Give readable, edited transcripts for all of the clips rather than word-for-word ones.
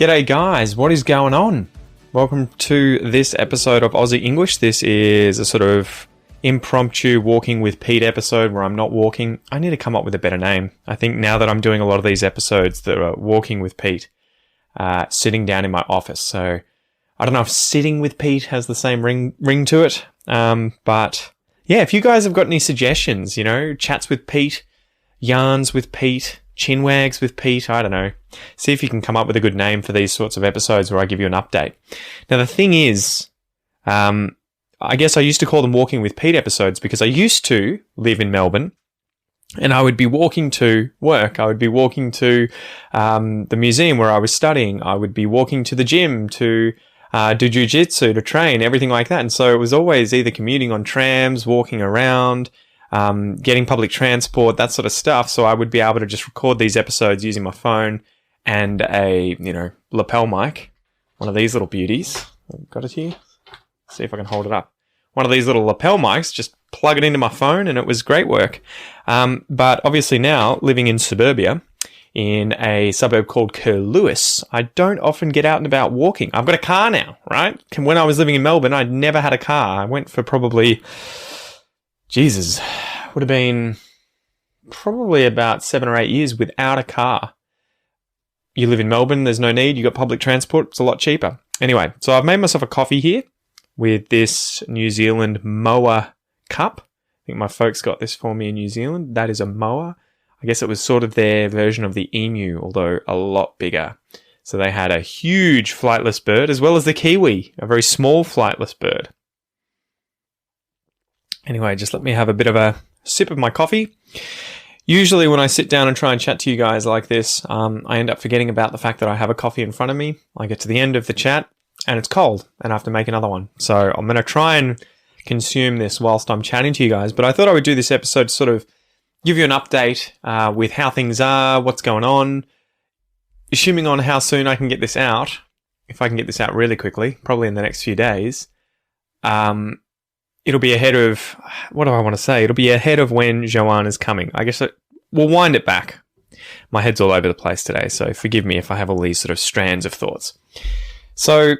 G'day guys, what is going on? Welcome to this episode of Aussie English. This is a sort of impromptu Walking with Pete episode where I'm not walking. I need to come up with a better name. I think now that I'm doing a lot of these episodes that are Walking with Pete, sitting down in my office. So I don't know if Sitting with Pete has the same ring to it. But yeah, if you guys have got any suggestions, chats with Pete, yarns with Pete, chinwags with Pete, I don't know. See if you can come up with a good name for these sorts of episodes where I give you an update. Now, the thing is, I guess I used to call them Walking with Pete episodes because I used to live in Melbourne and I would be walking to work. I would be walking to the museum where I was studying. I would be walking to the gym to do jiu-jitsu, to train, everything like that. And so it was always either commuting on trams, walking around, getting public transport, that sort of stuff. So I would be able to just record these episodes using my phone and a, lapel mic. One of these little beauties. Got it here? See if I can hold it up. One of these little lapel mics, just plug it into my phone and it was great work. But obviously now, living in suburbia, in a suburb called Curlewis, I don't often get out and about walking. I've got a car now, right? When I was living in Melbourne, I'd never had a car. I went for probably, would have been probably about 7 or 8 years without a car. You live in Melbourne, there's no need. You got public transport, it's a lot cheaper. Anyway, so I've made myself a coffee here with this New Zealand Moa cup. I think my folks got this for me in New Zealand. That is a Moa. I guess it was sort of their version of the emu, although a lot bigger. So they had a huge flightless bird, as well as the kiwi, a very small flightless bird. Anyway, just let me have a bit of a sip of my coffee. Usually when I sit down and try and chat to you guys like this, I end up forgetting about the fact that I have a coffee in front of me. I get to the end of the chat and it's cold and I have to make another one. So I'm going to try and consume this whilst I'm chatting to you guys. But I thought I would do this episode to sort of give you an update with how things are, what's going on, assuming on how soon I can get this out. If I can get this out really quickly, probably in the next few days. It'll be ahead of, what do I want to say? It'll be ahead of when Joanna's coming. I guess we'll wind it back. My head's all over the place today, so forgive me if I have all these sort of strands of thoughts. So,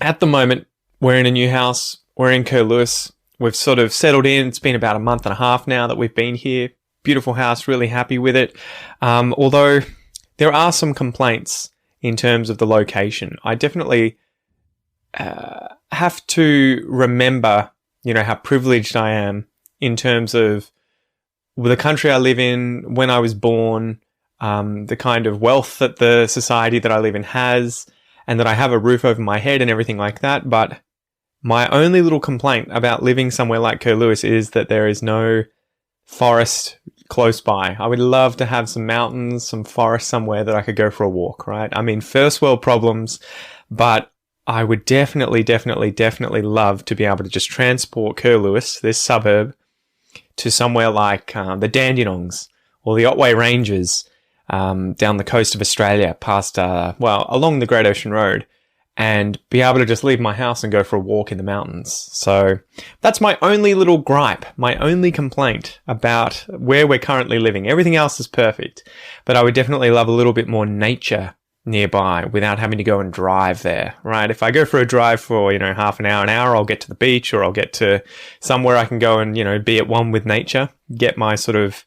at the moment, we're in a new house. We're in Curlewis. We've sort of settled in. It's been about a month and a half now that we've been here. Beautiful house, really happy with it. Although, there are some complaints in terms of the location. I definitely have to remember how privileged I am in terms of the country I live in, when I was born, the kind of wealth that the society that I live in has, and that I have a roof over my head and everything like that. But my only little complaint about living somewhere like Curlewis is that there is no forest close by. I would love to have some mountains, some forest somewhere that I could go for a walk, right? I mean, first world problems, but I would definitely love to be able to just transport Curlewis, this suburb, to somewhere like the Dandenongs or the Otway Ranges down the coast of Australia, past, along the Great Ocean Road, and be able to just leave my house and go for a walk in the mountains. So that's my only little gripe, my only complaint about where we're currently living. Everything else is perfect, but I would definitely love a little bit more nature nearby without having to go and drive there, right? If I go for a drive for, half an hour, I'll get to the beach or I'll get to somewhere I can go and, be at one with nature, get my sort of,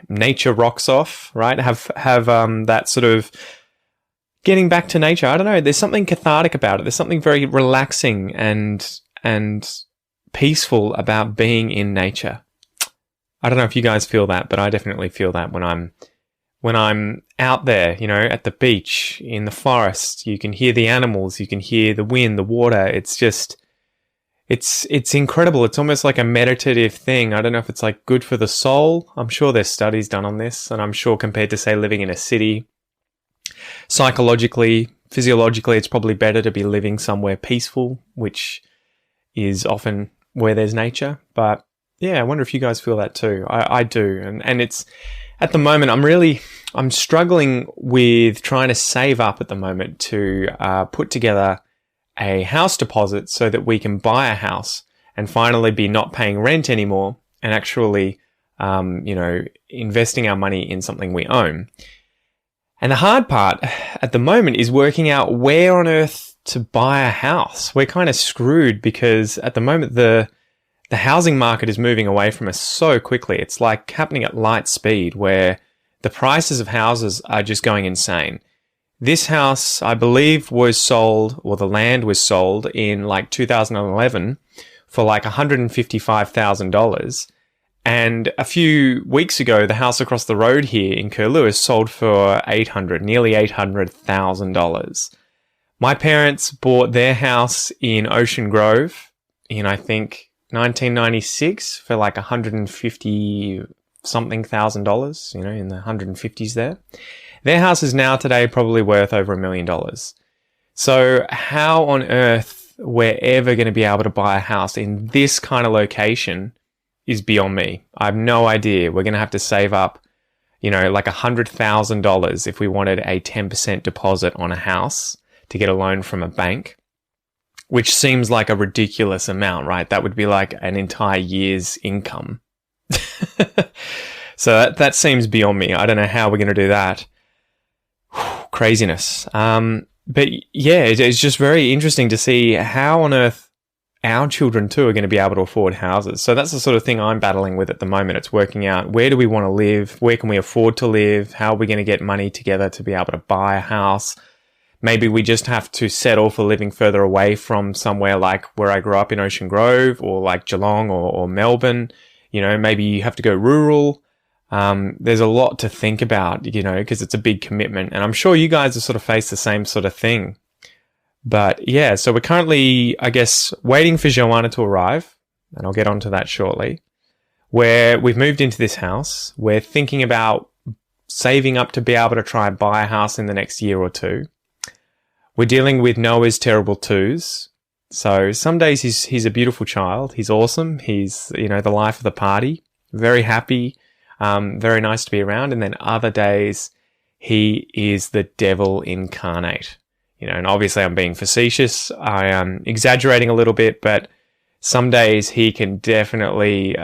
nature rocks off, right? Have that sort of getting back to nature. I don't know. There's something cathartic about it. There's something very relaxing and peaceful about being in nature. I don't know if you guys feel that, but I definitely feel that when I'm out there, at the beach, in the forest. You can hear the animals, you can hear the wind, the water. It's just, it's incredible. It's almost like a meditative thing. I don't know if it's like good for the soul. I'm sure there's studies done on this, and I'm sure compared to, say, living in a city, psychologically, physiologically, it's probably better to be living somewhere peaceful, which is often where there's nature. But yeah, I wonder if you guys feel that too. I do. And it's, at the moment, I'm struggling with trying to save up at the moment to put together a house deposit so that we can buy a house and finally be not paying rent anymore and actually, investing our money in something we own. And the hard part at the moment is working out where on earth to buy a house. We're kind of screwed because at the moment the housing market is moving away from us so quickly. It's like happening at light speed where the prices of houses are just going insane. This house, I believe, was sold, or the land was sold in like 2011 for like $155,000. And a few weeks ago, the house across the road here in Curlewis sold for nearly $800,000. My parents bought their house in Ocean Grove in, I think, 1996 for like $150 something thousand, in the 150s there. Their house is now today probably worth over $1 million. So how on earth we're ever going to be able to buy a house in this kind of location is beyond me. I have no idea. We're going to have to save up, like $100,000 if we wanted a 10% deposit on a house to get a loan from a bank, which seems like a ridiculous amount, right? That would be like an entire year's income. So that seems beyond me. I don't know how we're going to do that. Craziness. But yeah, it's just very interesting to see how on earth our children too are going to be able to afford houses. So that's the sort of thing I'm battling with at the moment. It's working out, where do we want to live? Where can we afford to live? How are we going to get money together to be able to buy a house? Maybe we just have to settle for living further away from somewhere like where I grew up in Ocean Grove, or like Geelong or Melbourne. Maybe you have to go rural. There's a lot to think about, because it's a big commitment. And I'm sure you guys have sort of faced the same sort of thing. But yeah, so we're currently, I guess, waiting for Joanna to arrive. And I'll get onto that shortly. Where we've moved into this house. We're thinking about saving up to be able to try and buy a house in the next year or two. We're dealing with Noah's terrible twos. So some days he's a beautiful child. He's awesome. He's, the life of the party. Very happy. Very nice to be around. And then other days he is the devil incarnate. And obviously I'm being facetious. I am exaggerating a little bit, but some days he can definitely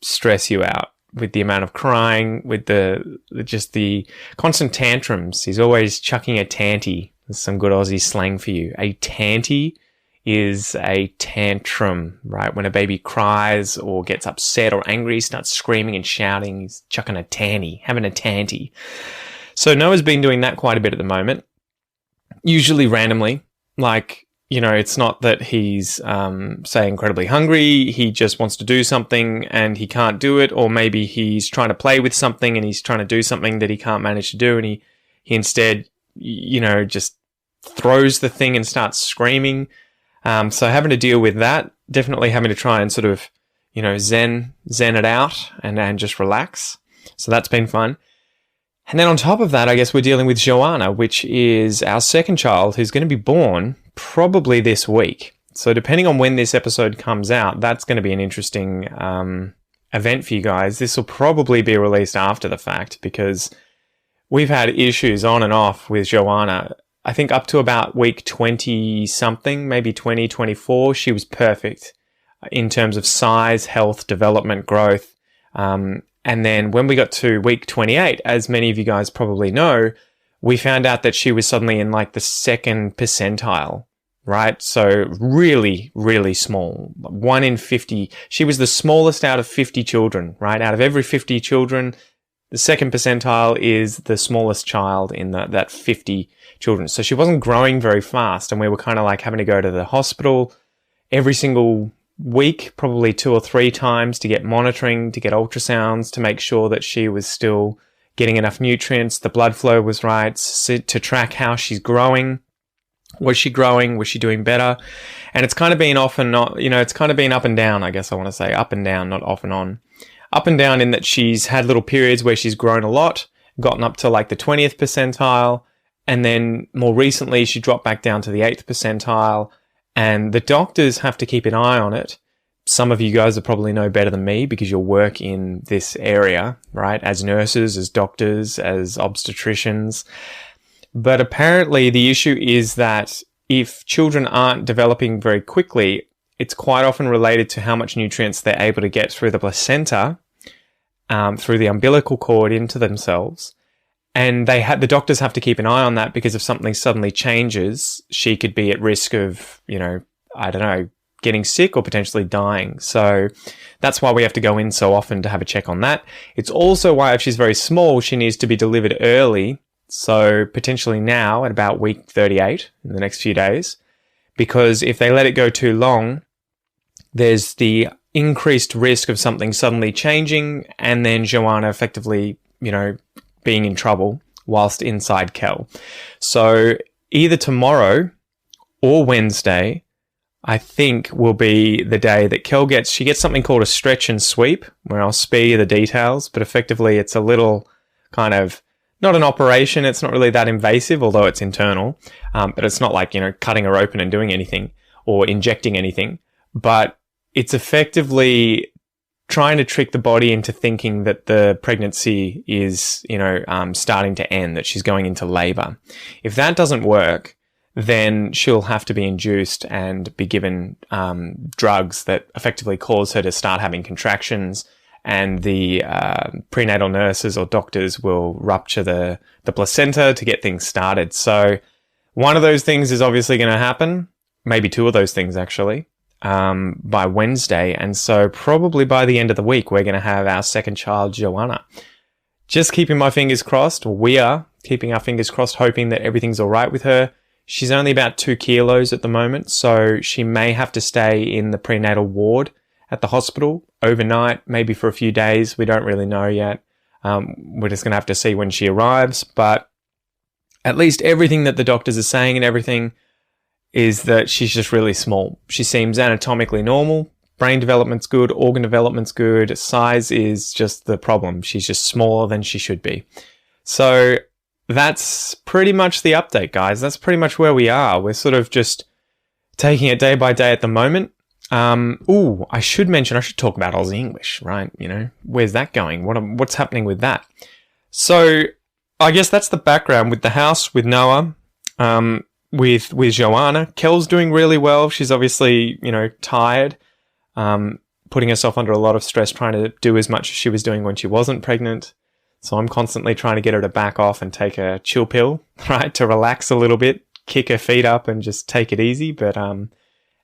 stress you out with the amount of crying, with the constant tantrums. He's always chucking a tanty. There's some good Aussie slang for you. A tanty is a tantrum, right? When a baby cries or gets upset or angry, starts screaming and shouting, he's chucking a tanty, having a tanty. So Noah's been doing that quite a bit at the moment, usually randomly. Like, it's not that he's, say, incredibly hungry. He just wants to do something and he can't do it. Or maybe he's trying to play with something and he's trying to do something that he can't manage to do. And he instead, just throws the thing and starts screaming. So having to deal with that, definitely having to try and sort of, zen it out and just relax. So that's been fun. And then on top of that, I guess we're dealing with Joanna, which is our second child, who's going to be born probably this week. So depending on when this episode comes out, that's going to be an interesting event for you guys. This will probably be released after the fact because we've had issues on and off with Joanna. I think up to about week 20 something, maybe 20, 24, she was perfect in terms of size, health, development, growth. And then when we got to week 28, as many of you guys probably know, we found out that she was suddenly in like the second percentile, right? So really, really small. 1 in 50. She was the smallest out of 50 children, right? Out of every 50 children, the second percentile is the smallest child in that 50 children. So she wasn't growing very fast, and we were kind of like having to go to the hospital every single week, probably 2 or 3 times, to get monitoring, to get ultrasounds, to make sure that she was still getting enough nutrients, the blood flow was right, to track how she's growing. Was she growing? Was she doing better? And it's kind of been off and not, it's kind of been up and down, I guess I want to say. Up and down, not off and on. Up and down in that she's had little periods where she's grown a lot, gotten up to like the 20th percentile, and then more recently she dropped back down to the 8th percentile. And the doctors have to keep an eye on it. Some of you guys will probably know better than me because you'll work in this area, right? As nurses, as doctors, as obstetricians. But apparently the issue is that if children aren't developing very quickly, it's quite often related to how much nutrients they're able to get through the placenta. through the umbilical cord into themselves. And the doctors have to keep an eye on that, because if something suddenly changes, she could be at risk of, getting sick or potentially dying. So that's why we have to go in so often to have a check on that. It's also why, if she's very small, she needs to be delivered early. So potentially now at about week 38 in the next few days, because if they let it go too long, there's the increased risk of something suddenly changing and then Joanna effectively, being in trouble whilst inside Kel. So either tomorrow or Wednesday, I think, will be the day that Kel gets something called a stretch and sweep, where I'll spare you the details, but effectively it's a little kind of, not an operation, it's not really that invasive, although it's internal, but it's not like, cutting her open and doing anything or injecting anything, but it's effectively trying to trick the body into thinking that the pregnancy is, starting to end, that she's going into labor. If that doesn't work, then she'll have to be induced and be given drugs that effectively cause her to start having contractions, and the prenatal nurses or doctors will rupture the placenta to get things started. So one of those things is obviously going to happen, maybe two of those things actually, by Wednesday. And so probably by the end of the week, we're going to have our second child, Joanna. Just keeping my fingers crossed. We are keeping our fingers crossed, hoping that everything's all right with her. She's only about 2 kilos at the moment, so she may have to stay in the prenatal ward at the hospital overnight, maybe for a few days. We don't really know yet. We're just going to have to see when she arrives. But at least everything that the doctors are saying and everything is that she's just really small. She seems anatomically normal. Brain development's good. Organ development's good. Size is just the problem. She's just smaller than she should be. So that's pretty much the update, guys. That's pretty much where we are. We're sort of just taking it day by day at the moment. I should talk about Aussie English, right? Where's that going? What's happening with that? So I guess that's the background with the house, with Noah, with Joanna. Kel's doing really well. She's obviously, tired, putting herself under a lot of stress, trying to do as much as she was doing when she wasn't pregnant. So I'm constantly trying to get her to back off and take a chill pill, right? To relax a little bit, kick her feet up and just take it easy. But,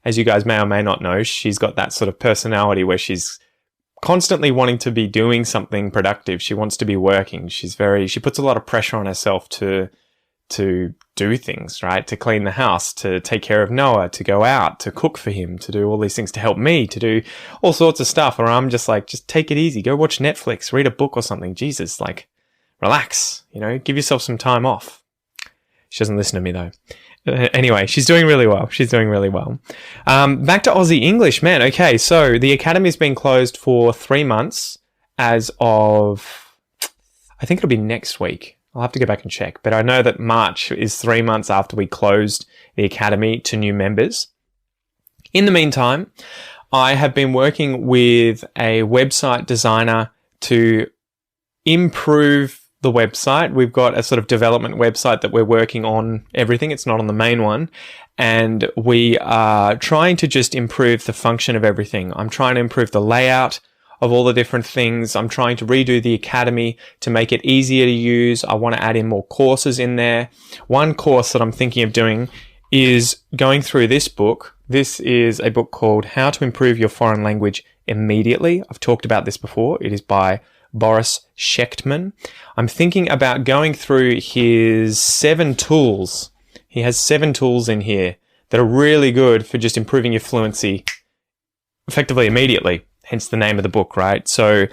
as you guys may or may not know, she's got that sort of personality where she's constantly wanting to be doing something productive. She wants to be working. She puts a lot of pressure on herself to do things, right? To clean the house, to take care of Noah, to go out, to cook for him, to do all these things, to help me, to do all sorts of stuff. Or I'm just like, just take it easy. Go watch Netflix, read a book or something. Jesus, relax, give yourself some time off. She doesn't listen to me though. Anyway, she's doing really well. Back to Aussie English, man. Okay, so the Academy's been closed for 3 months as of, I think it'll be next week. I'll have to go back and check. But I know that March is 3 months after we closed the Academy to new members. In the meantime, I have been working with a website designer to improve the website. We've got a sort of development website that we're working on everything. It's not on the main one. And we are trying to just improve the function of everything. I'm trying to improve the layout of all the different things. I'm trying to redo the Academy to make it easier to use. I want to add in more courses in there. One course that I'm thinking of doing is going through this book. This is a book called How to Improve Your Foreign Language Immediately. I've talked about this before. It is by Boris Schechtman. I'm thinking about going through his 7 tools. He has 7 tools in here that are really good for just improving your fluency effectively immediately. Hence the name of the book, right? So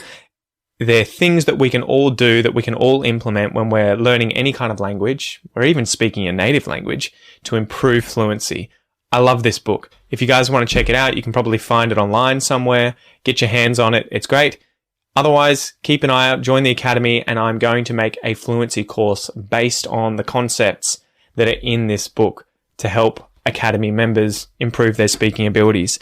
they're things that we can all do, that we can all implement when we're learning any kind of language, or even speaking a native language, to improve fluency. I love this book. If you guys want to check it out, you can probably find it online somewhere. Get your hands on it. It's great. Otherwise, keep an eye out, join the Academy, and I'm going to make a fluency course based on the concepts that are in this book to help Academy members improve their speaking abilities.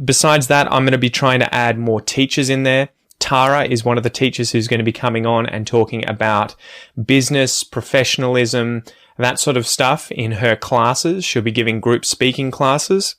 Besides that, I'm going to be trying to add more teachers in there. Tara is one of the teachers who's going to be coming on and talking about business, professionalism, that sort of stuff in her classes. She'll be giving group speaking classes.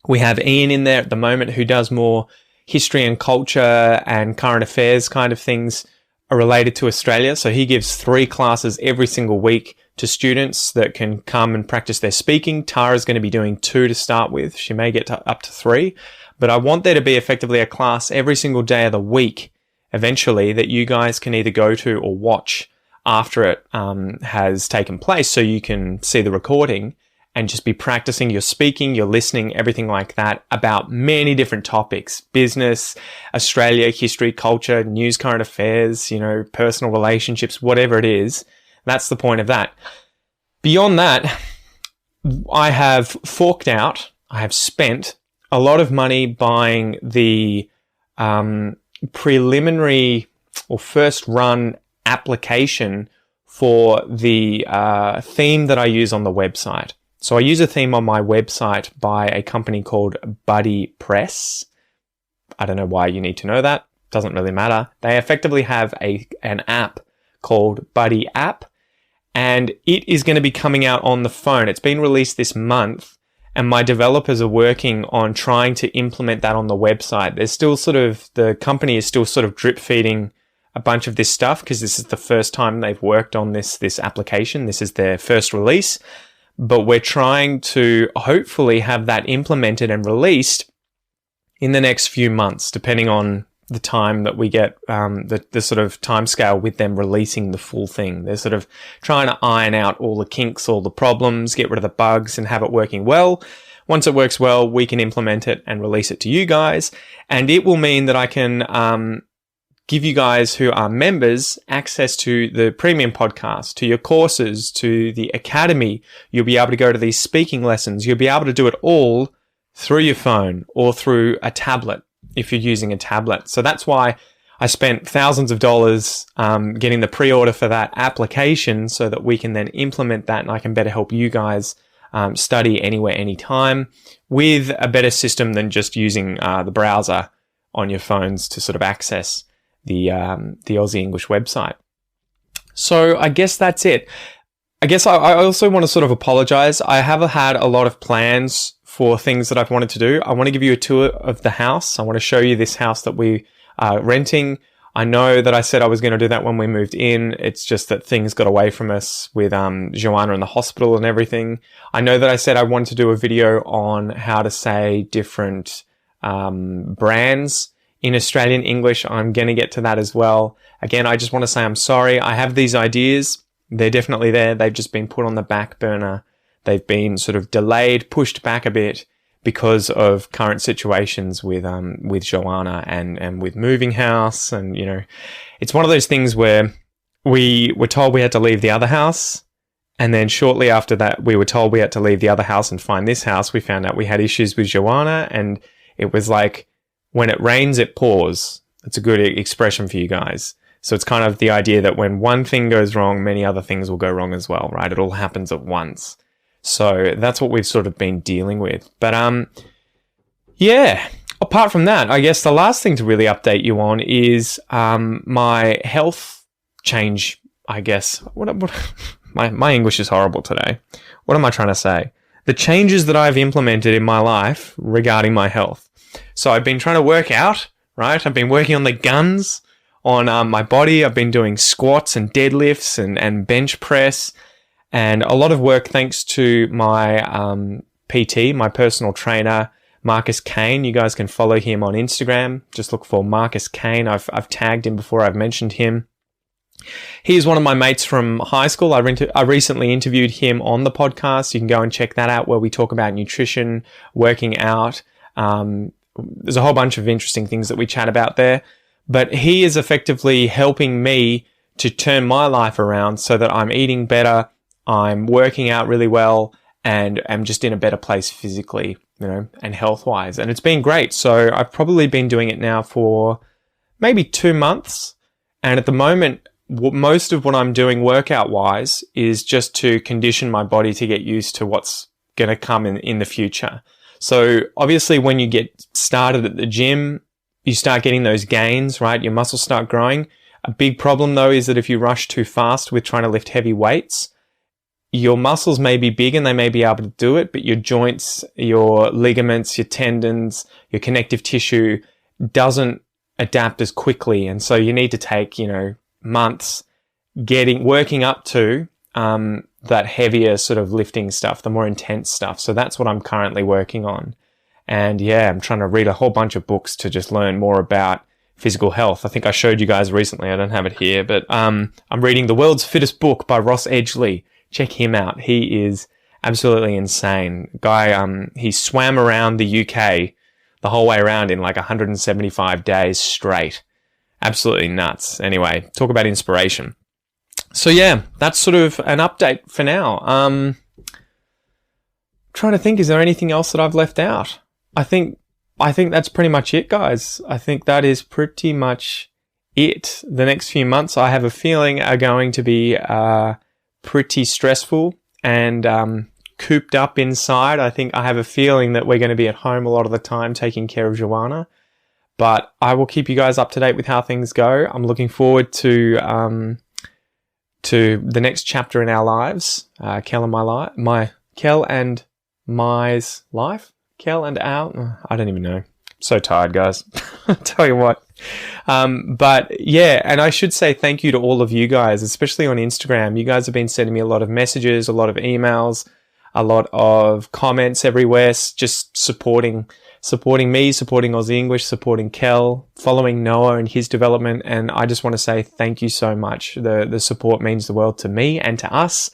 We have Ian in there at the moment who does more history and culture and current affairs kind of things are related to Australia. So he gives 3 classes every single week to students that can come and practice their speaking. Tara's going to be doing 2 to start with. She may get up to 3, but I want there to be effectively a class every single day of the week eventually that you guys can either go to or watch after it has taken place, so you can see the recording and just be practicing your speaking, your listening, everything like that about many different topics: business, Australia, history, culture, news, current affairs, personal relationships, whatever it is. That's the point of that. Beyond that, I have forked out, I have spent a lot of money buying the preliminary or first run application for the theme that I use on the website. So I use a theme on my website by a company called Buddy Press. I don't know why you need to know that. Doesn't really matter. They effectively have an app called Buddy App, and it is going to be coming out on the phone. It's been released this month, and my developers are working on trying to implement that on the website. There's still the company is still sort of drip feeding a bunch of this stuff because this is the first time they've worked on this application. This is their first release, but we're trying to hopefully have that implemented and released in the next few months, depending on the time that we get, the sort of time scale with them releasing the full thing. They're sort of trying to iron out all the kinks, all the problems, get rid of the bugs and have it working well. Once it works well, we can implement it and release it to you guys. And it will mean that I can, give you guys who are members access to the premium podcast, to your courses, to the academy. You'll be able to go to these speaking lessons. You'll be able to do it all through your phone or through a tablet if you're using a tablet. So that's why I spent thousands of dollars getting the pre-order for that application so that we can then implement that and I can better help you guys study anywhere, anytime with a better system than just using the browser on your phones to sort of access the Aussie English website. So I guess that's it. I guess I also want to sort of apologize. I have had a lot of plans for things that I've wanted to do. I want to give you a tour of the house. I want to show you this house that we are renting. I know that I said I was going to do that when we moved in. It's just that things got away from us with Joanna in the hospital and everything. I know that I said I wanted to do a video on how to say different brands in Australian English. I'm going to get to that as well. Again, I just want to say I'm sorry. I have these ideas. They're definitely there. They've just been put on the back burner. They've been sort of delayed, pushed back a bit because of current situations with Joanna and with moving house. And, it's one of those things where we were told we had to leave the other house. And then shortly after that, we were told we had to leave the other house and find this house. We found out we had issues with Joanna, and it was like, when it rains, it pours. It's a good expression for you guys. So it's kind of the idea that when one thing goes wrong, many other things will go wrong as well, right? It all happens at once. So that's what we've sort of been dealing with. But, yeah, apart from that, I guess the last thing to really update you on is, my health change, I guess. My English is horrible today. What am I trying to say? The changes that I've implemented in my life regarding my health. So I've been trying to work out, right? I've been working on the guns on my body. I've been doing squats and deadlifts and bench press and a lot of work thanks to my PT, my personal trainer, Marcus Kane. You guys can follow him on Instagram. Just look for Marcus Kane. I've tagged him before. I've mentioned him. He's one of my mates from high school. I recently interviewed him on the podcast. You can go and check that out where we talk about nutrition, working out. There's a whole bunch of interesting things that we chat about there, but he is effectively helping me to turn my life around so that I'm eating better, I'm working out really well, and I'm just in a better place physically, and health-wise. And it's been great. So I've probably been doing it now for maybe 2 months. And at the moment, most of what I'm doing workout-wise is just to condition my body to get used to what's going to come in the future. So obviously when you get started at the gym, you start getting those gains, right? Your muscles start growing. A big problem though is that if you rush too fast with trying to lift heavy weights, your muscles may be big and they may be able to do it, but your joints, your ligaments, your tendons, your connective tissue, doesn't adapt as quickly. And so you need to take, months working up to that heavier sort of lifting stuff, the more intense stuff. So that's what I'm currently working on. And yeah, I'm trying to read a whole bunch of books to just learn more about physical health. I think I showed you guys recently. I don't have it here, but I'm reading The World's Fittest Book by Ross Edgley. Check him out. He is absolutely insane. Guy, he swam around the UK the whole way around in like 175 days straight. Absolutely nuts. Anyway, talk about inspiration. So yeah, that's sort of an update for now. Trying to think, is there anything else that I've left out? I think that's pretty much it, guys. I think that is pretty much it. The next few months, I have a feeling, are going to be pretty stressful and cooped up inside. I think I have a feeling that we're going to be at home a lot of the time taking care of Joanna. But I will keep you guys up to date with how things go. I'm looking forward to the next chapter in our lives. Kel and My's life. Kel and our, I don't even know. I'm so tired, guys. I'll tell you what. But yeah, and I should say thank you to all of you guys, especially on Instagram. You guys have been sending me a lot of messages, a lot of emails, a lot of comments everywhere, just supporting me, supporting Aussie English, supporting Kel, following Noah and his development. And I just want to say thank you so much. The support means the world to me and to us.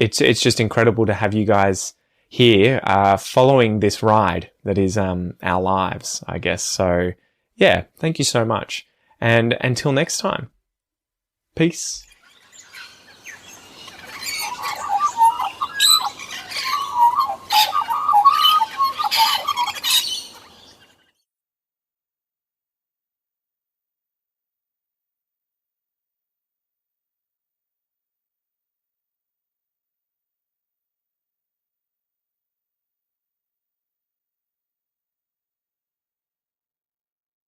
It's just incredible to have you guys here, following this ride that is, our lives, I guess. So yeah, thank you so much. And until next time, peace.